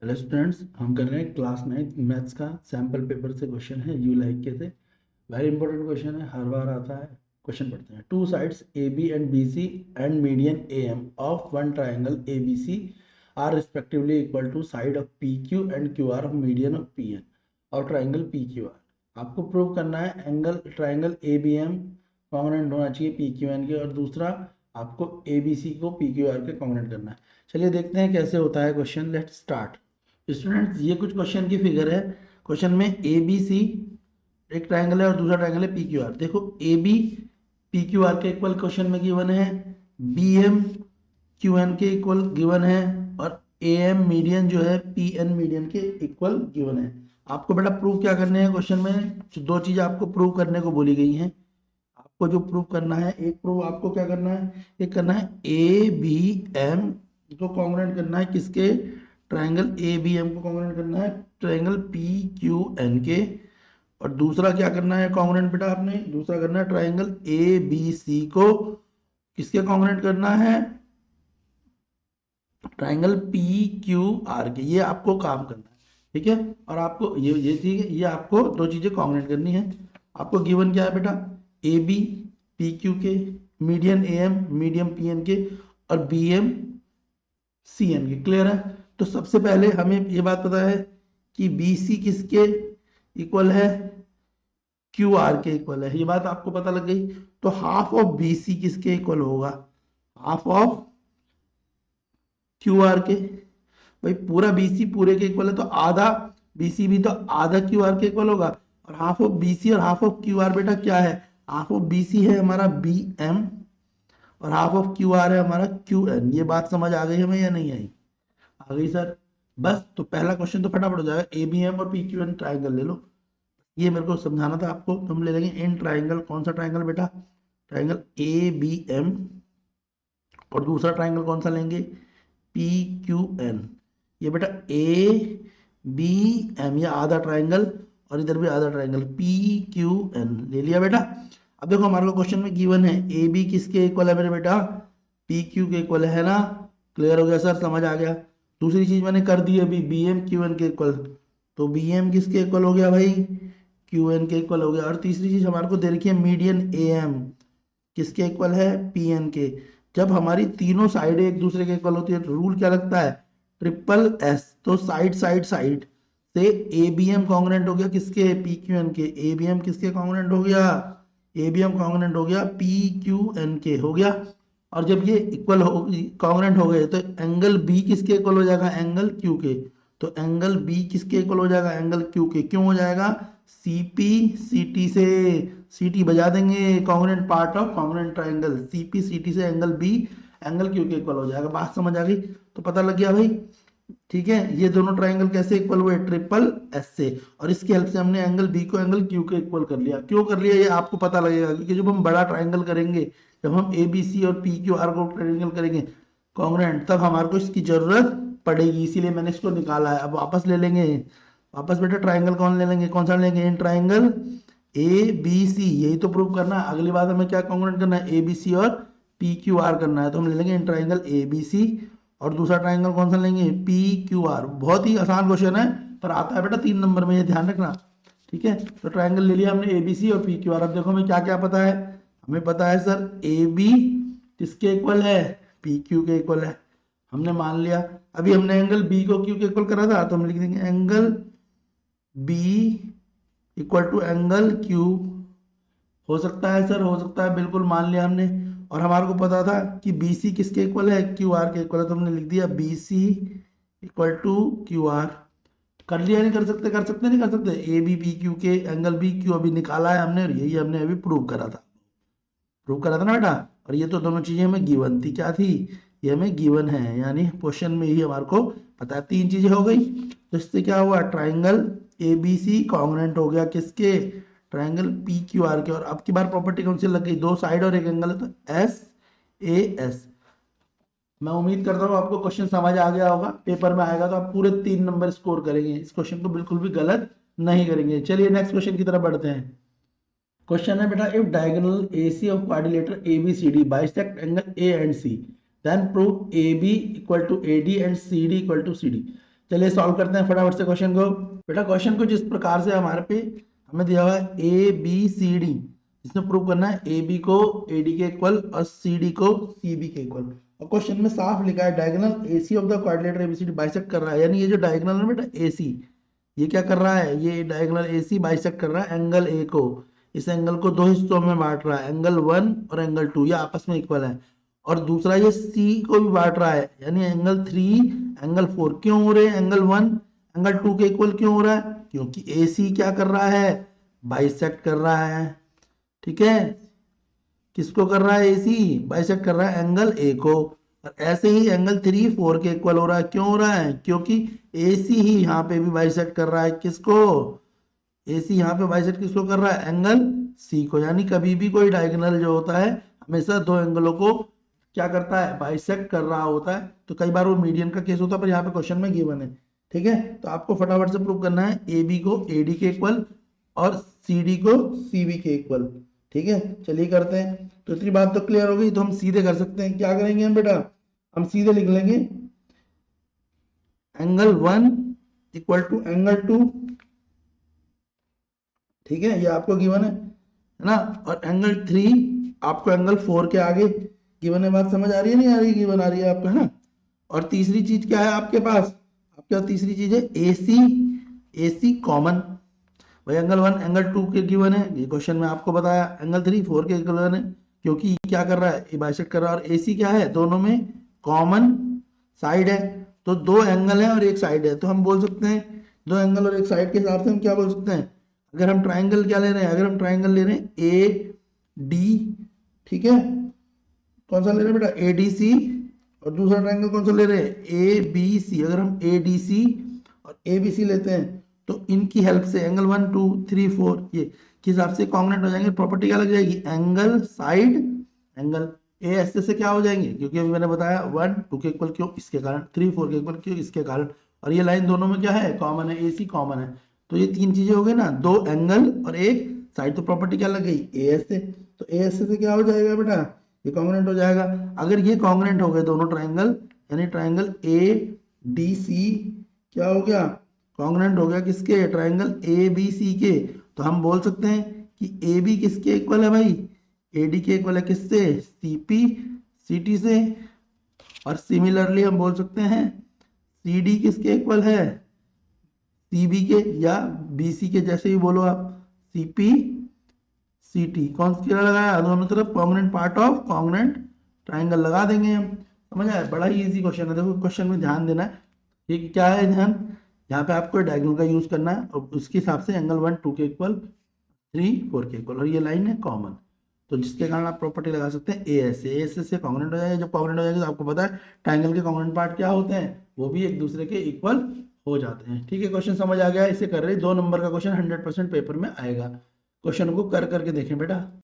Hello students, हम कर रहे हैं क्लास 9 मैथ्स का सैम्पल पेपर से क्वेश्चन है यू लाइक के से। वेरी इंपॉर्टेंट क्वेश्चन है, हर बार आता है। क्वेश्चन पढ़ते हैं। Two sides A B and B C and median A M of one triangle A B C are respectively equal to side of P Q and Q R of median of P N और triangle P Q R. आपको prove करना है angle triangle A B M congruent होना चाहिए P Q N के, और दूसरा आपको ए बी सी को पी क्यू आर के कॉन्ग्रुएंट करना है। चलिए देखते हैं कैसे होता है क्वेश्चन। Let's start. स्टूडेंट्स, ये कुछ क्वेश्चन की फिगर है। क्वेश्चन में ए बी सी एक ट्रायंगल है और दूसरा ट्रायंगल है पी क्यू आर। देखो, A B P Q R के इक्वल क्वेश्चन में गिवन है, बी एम क्यू एन के इक्वल गिवन है, और ए एम मीडियन जो है पी एन मीडियन के इक्वल गिवन है। आपको बेटा प्रूव क्या करने हैं क्वेश्चन में? दो चीजें आपको प्रूव करने को बोली गई हैं। आपको जो प्रूव करना है, एक प्रूव आपको क्या करना है, एक करना है ए बी एम को कॉन्ग्रुएंट करना है किसके? ट्रायंगल ए बी एम को कॉन्ग्रुएंट करना है ट्रायंगल पी क्यू एन के। और दूसरा क्या करना है कॉन्ग्रुएंट बेटा? आपने दूसरा करना है ट्रायंगल ए बी सी को किसके कॉन्ग्रुएंट करना है? ट्रायंगल पी क्यू आर के। ये आपको काम करना है, ठीक है। और आपको ये ठीक है, ये आपको दो चीजें कॉन्ग्रुएंट करनी है। आपको गिवन क्या है बेटा? ए बी पी क्यू के, median A M medium P N के, और बी एम सी एन के। क्लियर है? तो सबसे पहले हमें ये बात पता है कि बी सी किसके इक्वल है? क्यू आर के इक्वल है। ये बात आपको पता लग गई। तो हाफ ऑफ बी सी किसके इक्वल होगा? हाफ ऑफ क्यू आर के। भाई पूरा बी सी पूरे के इक्वल है, तो आधा बी सी भी तो आधा क्यू आर के इक्वल होगा। और हाफ ऑफ बी सी और हाफ ऑफ क्यू आर बेटा क्या है? हाफ ऑफ बी सी है हमारा बी एम, और हाफ ऑफ क्यू आर है हमारा क्यू एन। ये बात समझ आ गई हमें या नहीं आई? आ गई सर। बस तो पहला क्वेश्चन तो फटाफट हो जाएगा। ए बी एम और पी क्यू एन ट्राइंगल ले लो। ये मेरे को समझाना था आपको। तो हम ले लेंगे इन ट्राइंगल। कौन सा ट्राइंगल बेटा? Triangle A B M. और दूसरा ट्राइंगल कौन सा लेंगे? P Q N. ये बेटा ए बी एम, ये आधा ट्राइंगल, और इधर भी आधा ट्राइंगल पी क्यू एन ले लिया बेटा। अब देखो हमारे को क्वेश्चन में गिवन है ए बी किसके इक्वल है मेरे बेटा? पी क्यू के इक्वल है ना। क्लियर हो गया सर? समझ आ गया। दूसरी चीज मैंने कर दी अभी, बी एम क्यू एन के इक्वल। तो बी एम किसके इक्वल हो गया भाई? क्यू एन के इक्वल हो गया। और तीसरी चीज हमारे को दे रखी है मीडियन ए एम किसके इक्वल है? पी एन के। जब हमारी तीनों साइडें एक दूसरे के इक्वल होती है तो रूल क्या लगता है? Triple S. तो साइड साइड साइड से ए बी एम कॉन्ग्रुएंट हो गया किसके? पी क्यू एन के। ए बी एम किसके कॉन्ग्रुएंट हो गया? ए बी एम कॉन्ग्रुएंट हो गया पी क्यू एन के, हो गया। और जब ये इक्वल हो कॉन्ग्रुएंट हो गए तो एंगल बी किसके इक्वल हो जाएगा? एंगल क्यू के। तो एंगल बी किसके इक्वल हो जाएगा? एंगल क्यू के। क्यों हो जाएगा? सीपी सीटी से सीटी बजा देंगे, congruent part of congruent triangle. CP सीटी से एंगल बी एंगल क्यू के इक्वल हो जाएगा। बात समझ आ गई? तो पता लग गया भाई, ठीक है। ये दोनों ट्राइंगल कैसे इक्वल हुए? ट्रिपल एस से। और इसकी हेल्प से हमने एंगल बी को एंगल क्यू के इक्वल कर लिया। क्यों कर लिया ये आपको पता लगेगा, क्योंकि जब हम बड़ा ट्राइंगल करेंगे, जब हम ए बी सी और पी क्यू आर को ट्राइंगल करेंगे कॉन्ग्रुएंट, तब हमारे को इसकी जरूरत पड़ेगी। इसीलिए मैंने इसको निकाला है। अब वापस ले लेंगे, वापस बेटा ट्राइंगल कौन ले लेंगे? कौन सा लेंगे? In triangle A B C. यही तो प्रूव करना है। अगली बात हमें क्या कॉन्ग्रुएंट करना है? ए बी सी और पी क्यू आर करना है। तो हम ले लेंगे इन ट्राइंगल ए बी सी, और दूसरा ट्राइंगल कौन सा लेंगे? P Q are. बहुत ही आसान क्वेश्चन है, पर आता है बेटा 3 नंबर में, ये ध्यान रखना, ठीक है। तो ट्राइंगल ले लिया हमने ए बी सी और पी क्यू आर। अब देखो हमें क्या क्या पता है। हमें पता है सर ए बी किसके इक्वल है? पी क्यू के इक्वल है, हमने मान लिया। अभी हमने एंगल बी को क्यू के इक्वल करा था, तो हम लिख देंगे angle B equal to angle Q. हो सकता है सर? हो सकता है, बिल्कुल मान लिया हमने। और हमारे को पता था कि बी सी किसके इक्वल है? क्यू आर के इक्वल है, तो हमने लिख दिया B C equal to Q R. कर लिया? नहीं कर सकते? कर सकते नहीं कर सकते? ए बी पी क्यू के एंगल बी क्यू अभी निकाला है हमने, और यही हमने अभी प्रूव करा था। प्रूव करा था ना बेटा। और ये तो दोनों चीजें हमें गिवन थी। क्या थी? ये हमें गिवन है, यानी क्वेश्चन में ही हमारे को पता है। 3 चीजें हो गई। तो इससे क्या हुआ? Triangle A B C congruent हो गया किसके? ट्राइंगल पी क्यू आर के। और अब की बार प्रॉपर्टी कौन सी लग गई? दो साइड और एक एंगल है, तो एस ए एस। मैं उम्मीद करता हूँ आपको क्वेश्चन समझ आ गया होगा। पेपर में आएगा तो आप पूरे 3 नंबर स्कोर करेंगे। इस क्वेश्चन को बिल्कुल भी गलत नहीं करेंगे। चलिए नेक्स्ट क्वेश्चन की तरफ बढ़ते हैं। क्वेश्चन है बेटा, if diagonal AC of quadrilateral ABCD bisect angle A and C, then prove AB equal to AD and CD equal to CD। चलिए सॉल्व करते हैं फटाफट से क्वेश्चन को। बेटा क्वेश्चन कुछ इस प्रकार से हमारे पे हमें दिया हुआ है ए बी सी डी, इसमें प्रूव करना है ए बी को ए डी के इक्वल और सी डी को सी बी के इक्वल। और क्वेश्चन में साफ लिखा है diagonal A C of the quadrilateral ABCD bisect कर रहा है, यानी ये जो डायगोनल है बेटा ए सी, ये क्या कर रहा है, ये डायगोनल ए सी बाइसेक्ट कर रहा है एंगल ए को। इस एंगल को दो हिस्सों में बांट रहा है, एंगल 1 और एंगल 2, ये आपस में इक्वल है। और दूसरा ये सी को भी बांट रहा है, यानी एंगल 3 एंगल 4 क्यों हो रहे हैं, एंगल 1 एंगल 2 के इक्वल क्यों हो रहा है, क्योंकि ए सी क्या कर रहा है, बाइसेक्ट कर रहा है। ठीक है, किसको कर रहा है, ए सी बाइसेक्ट कर रहा है एंगल ए को। और ऐसे ही एंगल 3 4 के इक्वल हो रहा है, क्यों हो रहा है, क्योंकि ए सी ही यहाँ पे भी बाइसेक्ट कर रहा है किसको, ए सी यहाँ पे बाइसेक्ट किसको कर रहा है, एंगल सी को। यानी कभी भी कोई डायगोनल जो होता है हमेशा दो एंगलों को क्या करता है, बाइसेक्ट कर रहा होता है। तो कई बार वो मीडियन का केस होता है, पर यहाँ पे क्वेश्चन में गिवन है। ठीक है, तो आपको फटाफट से प्रूव करना है ए बी को ए डी के इक्वल और सी डी को सी बी के इक्वल। ठीक है, चलिए करते हैं। तो इतनी बात तो क्लियर हो गई, तो हम सीधे कर सकते हैं। क्या करेंगे हम बेटा, हम सीधे लिख लेंगे एंगल 1 इक्वल टू एंगल 2। ठीक है, ये आपको गिवन है ना, और एंगल 3 आपको एंगल 4 के आगे गिवन है। बात समझ आ रही है, नहीं आ रही, गिवन आ रही है आपको, है ना। और तीसरी चीज क्या है आपके पास, आपके पास तीसरी चीज है ए सी कॉमन। भाई एंगल 1 एंगल 2 के गिवन है, ये क्वेश्चन में आपको बताया, एंगल 3 4 के गिवन है, क्योंकि क्या कर रहा है, ये बाइसेक्ट कर रहा है। और ए सी क्या है, दोनों में कॉमन साइड है, तो दो एंगल है और एक साइड है, तो हम बोल सकते हैं दो एंगल और एक साइड के हिसाब से हम क्या बोल सकते हैं, अगर हम ट्राइंगल क्या ले रहे हैं, अगर हम ट्राइंगल ले रहे हैं ए डी, ठीक है, कौन सा ले रहे हैं बेटा, ए डी सी, और दूसरा ट्राइंगल कौन सा ले रहे हैं, ए बी सी। अगर हम ए डी सी और ए बी सी लेते हैं तो इनकी हेल्प से एंगल 1 2 3 4 ये किस हिसाब से कॉन्ग्रुएंट हो जाएंगे, प्रॉपर्टी क्या लग जाएगी, एंगल साइड एंगल। ए ऐसे से क्या हो जाएंगे, क्योंकि अभी मैंने बताया 1 2 के इक्वल क्यों, इसके कारण, 3 4 के इक्वल क्यों, इसके कारण। और ये लाइन दोनों में क्या है, कॉमन है, ए सी कॉमन है। तो ये तीन चीजें हो गई ना, दो एंगल और एक साइड, तो प्रॉपर्टी क्या लग गई, ए एस से। तो ए एस से क्या हो जाएगा बेटा, ये कॉन्ग्रुएंट हो जाएगा। अगर ये कॉन्ग्रुएंट हो गए दोनों ट्राइंगल, यानी ट्राइंगल ए डी सी क्या हो गया, कॉन्ग्रुएंट हो गया किसके, ट्राइंगल ए बी सी के। तो हम बोल सकते हैं कि ए बी किसके इक्वल है भाई, ए डी के इक्वल है किससे, सी पी सी टी से। और सिमिलरली हम बोल सकते हैं सी डी किसके इक्वल है, सी बी के, या बी सी के, जैसे ही बोलो आप, सी पी सी टी। कौन सा लगाया, दोनों तरफ congruent part of congruent triangle लगा देंगे हम। समझ आया, बड़ा ही इजी क्वेश्चन है। देखो क्वेश्चन में ध्यान देना है, ठीक क्या है ध्यान, यहाँ पे आपको डायगोनल का यूज करना है और उसके हिसाब से एंगल 1 2 के इक्वल 3 4 के इक्वल, और ये लाइन है कॉमन, तो जिसके कारण आप प्रॉपर्टी लगा सकते हैं ए एस से कॉन्ग्रुएंट हो जाएगा। जब कॉन्ग्रुएंट हो जाएगा तो आपको पता है ट्राइंगल के कॉन्ग्रुएंट पार्ट क्या होते हैं, वो भी एक दूसरे के इक्वल हो जाते हैं। ठीक है, क्वेश्चन समझ आ गया, इसे कर रहे 2 नंबर का क्वेश्चन 100% पेपर में आएगा। क्वेश्चन को कर करके देखें बेटा।